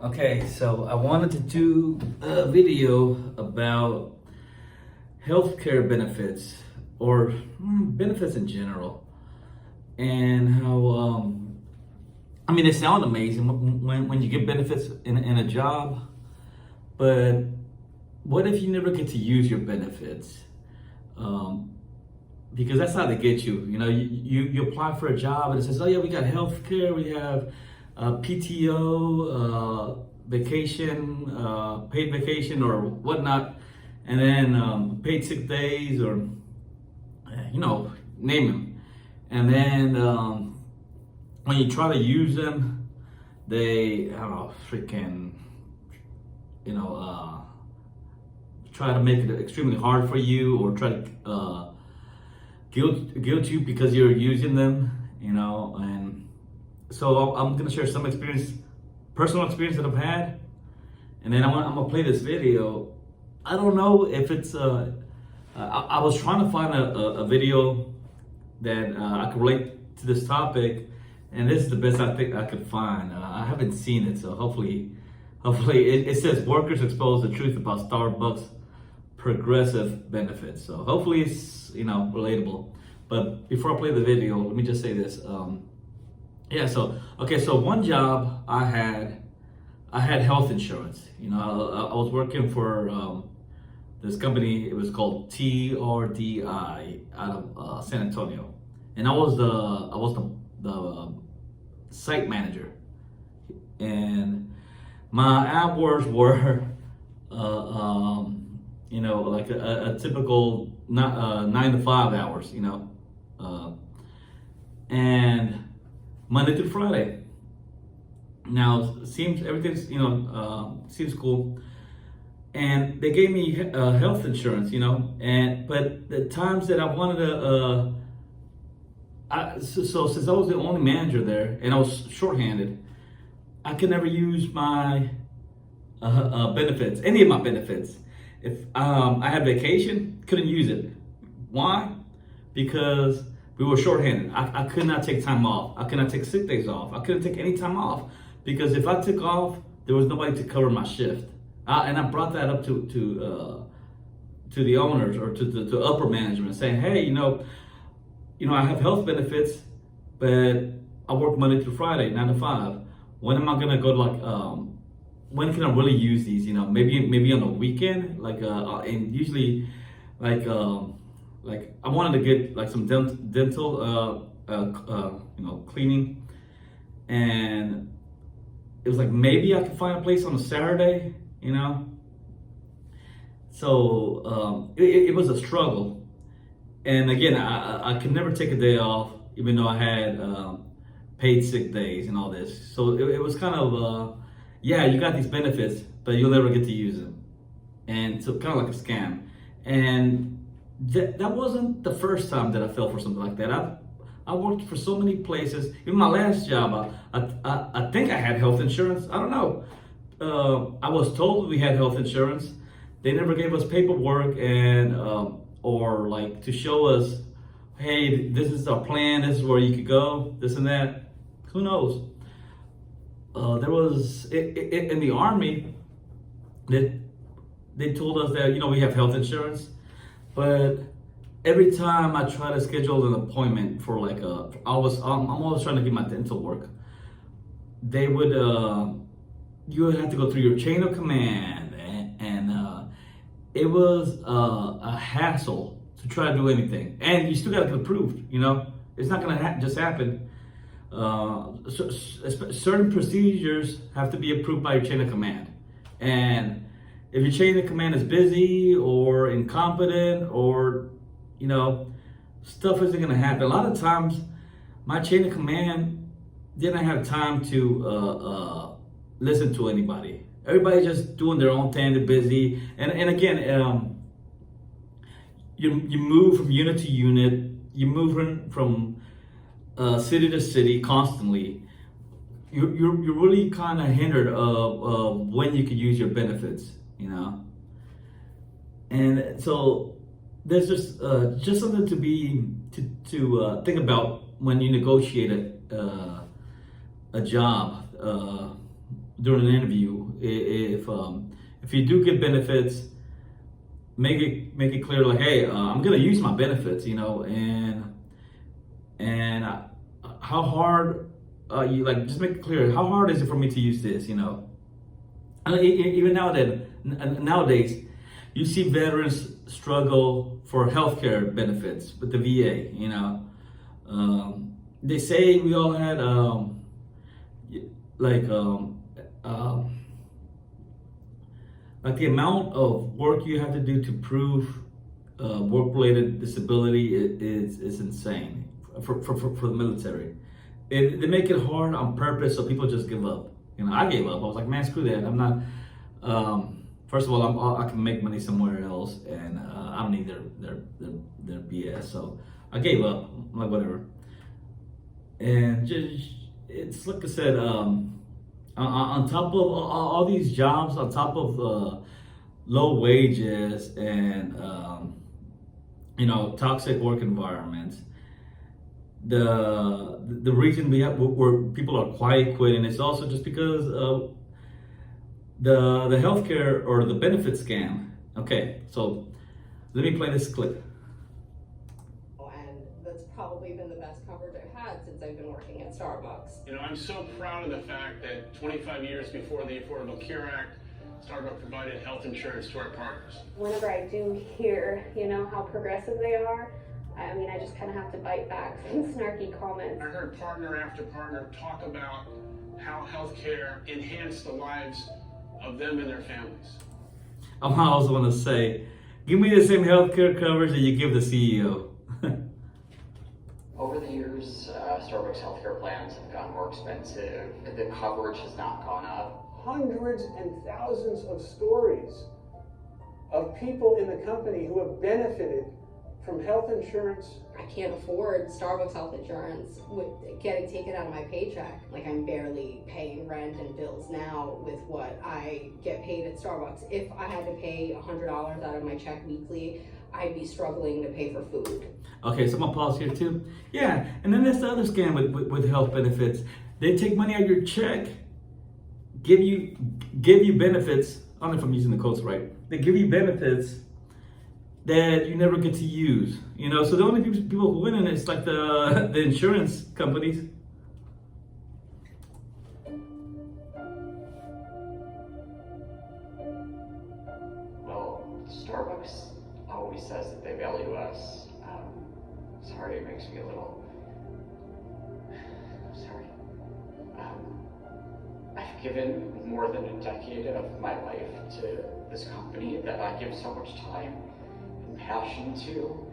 Okay, so I wanted to do a video about healthcare benefits or benefits in general, and how they sound amazing when you get benefits in a job, but what if you never get to use your benefits? Um, because that's how they get you. You apply for a job and it says, oh yeah, we got healthcare, we have PTO, vacation, paid vacation or whatnot, and then paid sick days or name them. And then when you try to use them, they I don't know, freaking you know try to make it extremely hard for you, or try to guilt you because you're using them, and so I'm gonna share some personal experience that I've had, and then I'm gonna play this video. I don't know if it's I was trying to find a video that I could relate to this topic, and this is the best I think I could find. I haven't seen it, so hopefully it says workers expose the truth about Starbucks progressive benefits. So hopefully it's relatable. But before I play the video, let me just say this. So one job I had health insurance. I was working for this company. It was called TRDI out of San Antonio, and I was the site manager, and my hours were like a typical 9 to 5 hours, and Monday through Friday. Now seems everything's seems cool, and they gave me health insurance, but the times that I wanted to, so since I was the only manager there and I was shorthanded, I could never use my benefits, any of my benefits. If I had vacation, couldn't use it. Why? Because we were shorthanded. I could not take time off. I could not take sick days off. I couldn't take any time off because if I took off, there was nobody to cover my shift. And I brought that up to the owners or to upper management, saying, hey, I have health benefits, but I work Monday through Friday, 9 to 5. When am I gonna go to when can I really use these? Maybe on the weekend, and usually, I wanted to get like some dental, cleaning, and it was like maybe I could find a place on a Saturday, So it was a struggle, and again, I could never take a day off, even though I had paid sick days and all this. So it was kind of you got these benefits, but you'll never get to use them, and so kind of like a scam. And that wasn't the first time that I fell for something like that. I worked for so many places. Even my last job, I think I had health insurance. I don't know. I was told we had health insurance. They never gave us paperwork and or like to show us, hey, this is our plan. This is where you could go. This and that. Who knows? There was in the Army that they told us that we have health insurance, but every time I try to schedule an appointment for I'm always trying to get my dental work. They would you would have to go through your chain of command, and it was a hassle to try to do anything, and you still got to get approved. It's not gonna just happen. Certain procedures have to be approved by your chain of command, and if your chain of command is busy or incompetent or stuff isn't going to happen. A lot of times my chain of command didn't have time to listen to anybody. Everybody's just doing their own thing. They're busy, and again, you move from unit to unit. You move from city to city constantly. You're really kind of hindered of when you could use your benefits, and so there's just something to think about when you negotiate a job during an interview, if you do get benefits, make it clear like, hey, I'm gonna use my benefits, you know, and how hard you like, just make it clear how hard is it for me to use this, you know. Even nowadays, you see veterans struggle for healthcare benefits with the VA. You know, they say we all had like like the amount of work you have to do to prove work-related disability is insane for the military. They make it hard on purpose so people just give up. You know, I gave up. I was like, man, screw that. I'm not. First of all, I can make money somewhere else, and I don't need their BS. So I gave up. I'm like, whatever. And just, it's like I said, on top of all these jobs, on top of low wages and you know, toxic work environments, the reason we have where people are quiet quitting is also just because of the healthcare or the benefit scam. Okay, so let me play this clip. And that's probably been the best coverage I've had since I've been working at Starbucks. You know, I'm so proud of the fact that 25 years before the Affordable Care Act, Starbucks provided health insurance to our partners. Whenever I do hear, you know, how progressive they are, I mean, I just kind of have to bite back some snarky comments. I heard partner after partner talk about how healthcare enhanced the lives of them and their families. I also want to say, give me the same healthcare coverage that you give the CEO. Over the years, Starbucks healthcare plans have gotten more expensive. The coverage has not gone up. Hundreds and thousands of stories of people in the company who have benefited from health insurance. I can't afford Starbucks health insurance with getting taken out of my paycheck. Like, I'm barely paying rent and bills now with what I get paid at Starbucks. If I had to pay $100 out of my check weekly, I'd be struggling to pay for food. Okay, so I'm gonna pause here too. Yeah, and then there's the other scam with health benefits. They take money out of your check, give you benefits. I don't know if I'm using the quotes right. They give you benefits that you never get to use. You know, so the only people who win in it is like the insurance companies. Well, Starbucks always says that they value us. Sorry, it makes me a little... Sorry. I've given more than a decade of my life to this company that I give so much time and passion to,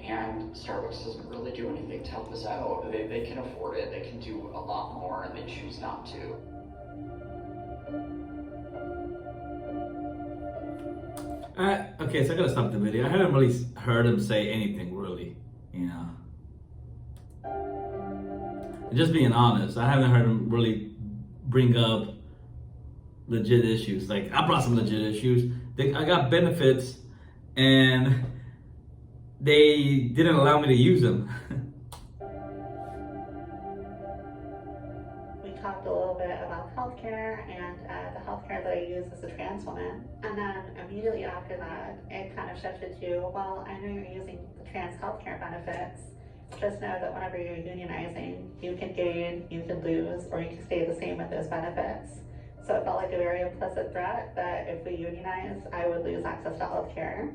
and Starbucks doesn't really do anything to help us out. They can afford it, they can do a lot more, and they choose not to. Okay, so I gotta stop the video. I haven't really heard him say anything really, you know. And just being honest, I haven't heard him really bring up legit issues. Like, I brought some legit issues. I got benefits, and they didn't allow me to use them. We talked a little bit about healthcare, and the healthcare that I use as a trans woman. And then immediately after that, it kind of shifted to, well, I know you're using the trans healthcare benefits. Just know that whenever you're unionizing, you can gain, you can lose, or you can stay the same with those benefits. So it felt like a very implicit threat that if we unionize, I would lose access to healthcare.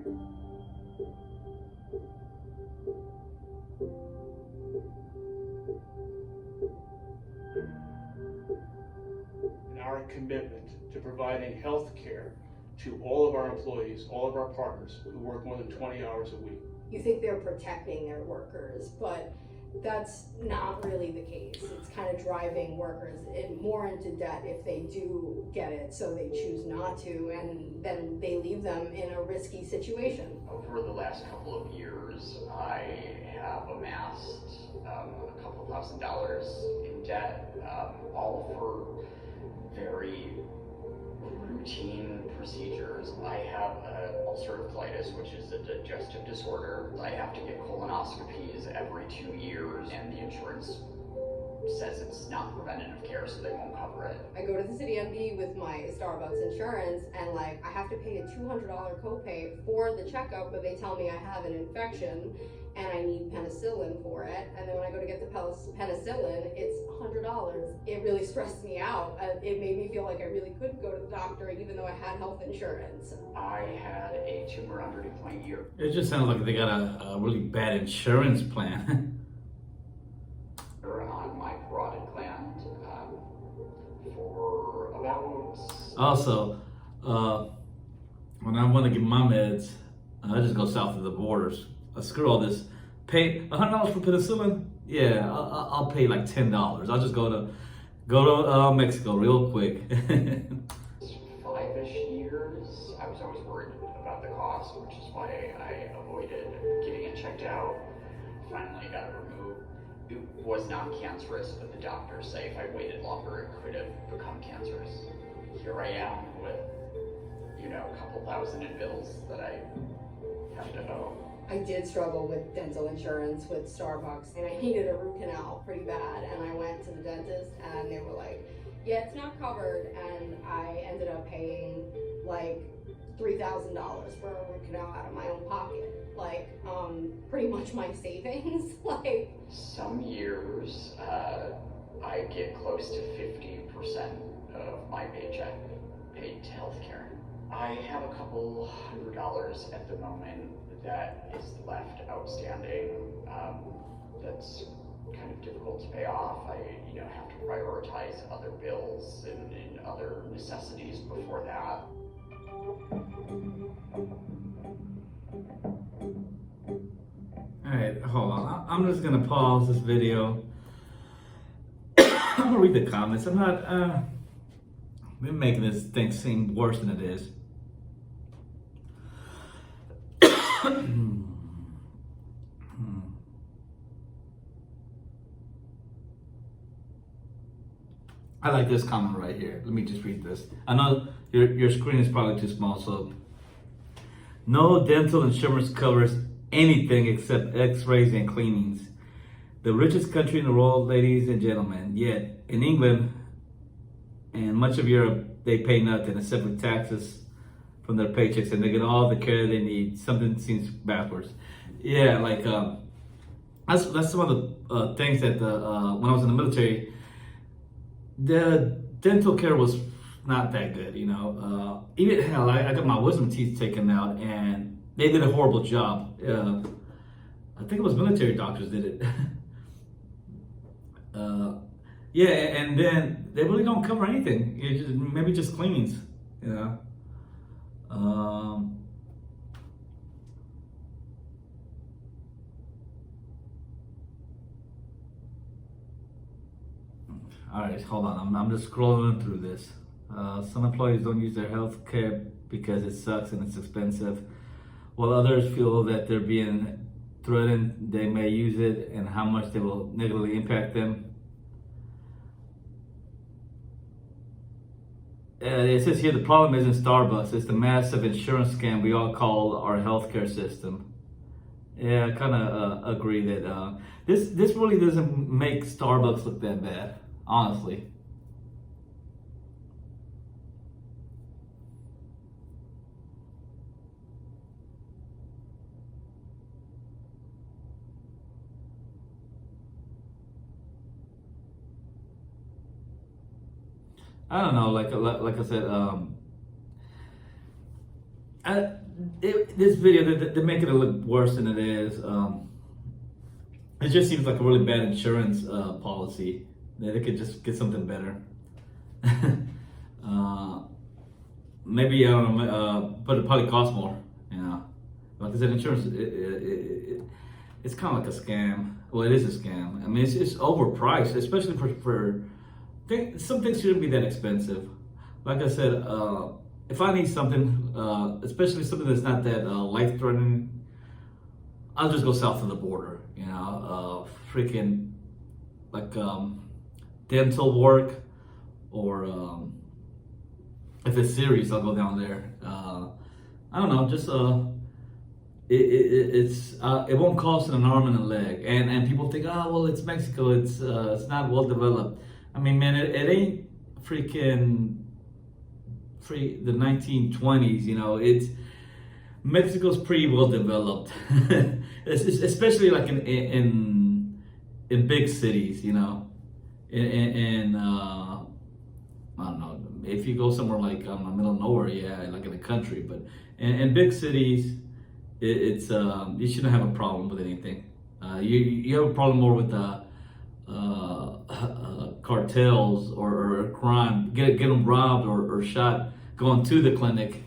Our commitment to providing health care to all of our employees, all of our partners who work more than 20 hours a week. You think they're protecting their workers, but that's not really the case. It's kind of driving workers more into debt if they do get it, so they choose not to, and then they leave them in a risky situation. Over the last couple of years, I have amassed a couple $1,000s in debt, all for very routine procedures. I have ulcerative colitis, which is a digestive disorder. I have to get colonoscopies every 2 years, and the insurance says it's not preventative care, so they won't cover it. I go to the City MD with my Starbucks insurance, and like I have to pay a $200 copay for the checkup, but they tell me I have an infection and I need penicillin for it. And then when I go to get the penicillin, it's $100. It really stressed me out. It made me feel like I really couldn't go to the doctor even though I had health insurance. I had a tumor underneath my ear. It just sounds like they got a really bad insurance plan. On my carotid gland for about. Also, when I want to get my meds, I just go south of the borders. I screw all this. Pay $100 for penicillin? Yeah, I'll pay like $10. I'll just go to Mexico real quick. 5-ish years, I was always worried about the cost, which is why I avoided getting it checked out. Finally got it removed. It was not cancerous, but the doctors say if I waited longer, it could have become cancerous. Here I am with, a couple thousand in bills that I have to owe. I did struggle with dental insurance with Starbucks, and I needed a root canal pretty bad, and I went to the dentist and they were like, yeah, it's not covered, and I ended up paying like $3,000 for a root canal out of my own pocket. Like, pretty much my savings. Like, some years, I get close to 50% of my paycheck paid to healthcare. I have a couple $100 at the moment that is left outstanding. That's kind of difficult to pay off. I, have to prioritize other bills and other necessities before that. Alright, hold on. I'm just gonna pause this video. I'm gonna read the comments. I'm not been making this thing seem worse than it is. I like this comment right here. Let me just read this. I know your screen is probably too small, so no dental insurance covers anything except x-rays and cleanings. The richest country in the world, ladies and gentlemen. Yet in England and much of Europe, they pay nothing except for taxes from their paychecks, and they get all the care they need. Something seems backwards. Yeah, like that's some of the things that when I was in the military, the dental care was not that good. Even hell, I got my wisdom teeth taken out, and they did a horrible job. I think it was military doctors did it. Yeah, and then they really don't cover anything. Maybe just cleanings, All right, hold on. I'm just scrolling through this. Some employees don't use their health care because it sucks and it's expensive, while others feel that they're being threatened. They may use it and how much they will negatively impact them. It says here the problem isn't Starbucks, it's the massive insurance scam we all call our healthcare system. Yeah, I kind of agree that this really doesn't make Starbucks look that bad, honestly. I don't know, like I said, this video, they're making it look worse than it is. It just seems like a really bad insurance policy. That they could just get something better. Maybe, I don't know, but it probably costs more, Like I said, insurance, it's kind of like a scam. Well, it is a scam. I mean, it's overpriced, especially for some things shouldn't be that expensive. Like I said, if I need something, especially something that's not that life-threatening, I'll just go south of the border. Freaking like dental work, or if it's serious, I'll go down there. I don't know, just it won't cost an arm and a leg, and people think, oh well, it's Mexico, it's not well developed. I mean, man, it ain't freaking the 1920s. You know, it's Mexico's pretty well developed, especially like in big cities. You know, in I don't know, if you go somewhere like the middle of nowhere, yeah, like in the country, but in big cities, it's you shouldn't have a problem with anything. You have a problem more with cartels or crime, get them robbed or shot going to the clinic,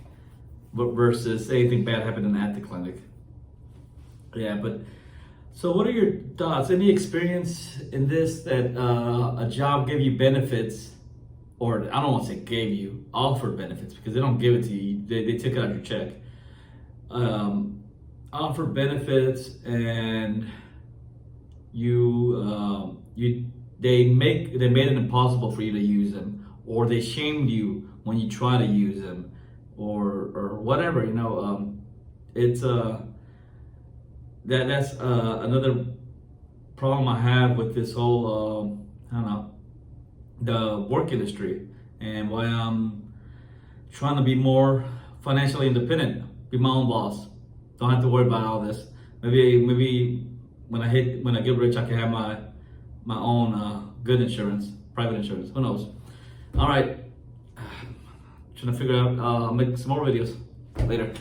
but versus anything bad happening at the clinic. Yeah, but so what are your thoughts? Any experience in this that a job gave you benefits, or I don't want to say gave you, offered benefits, because they don't give it to you, they took it out of your check. Offer benefits and they made it impossible for you to use them, or they shamed you when you try to use them, or whatever, you know. It's that's another problem I have with this whole I don't know, the work industry, and why I'm trying to be more financially independent, be my own boss. Don't have to worry about all this. Maybe when I get rich, I can have my own good insurance, private insurance. Who knows? All right, trying to figure out. I'll make some more videos later.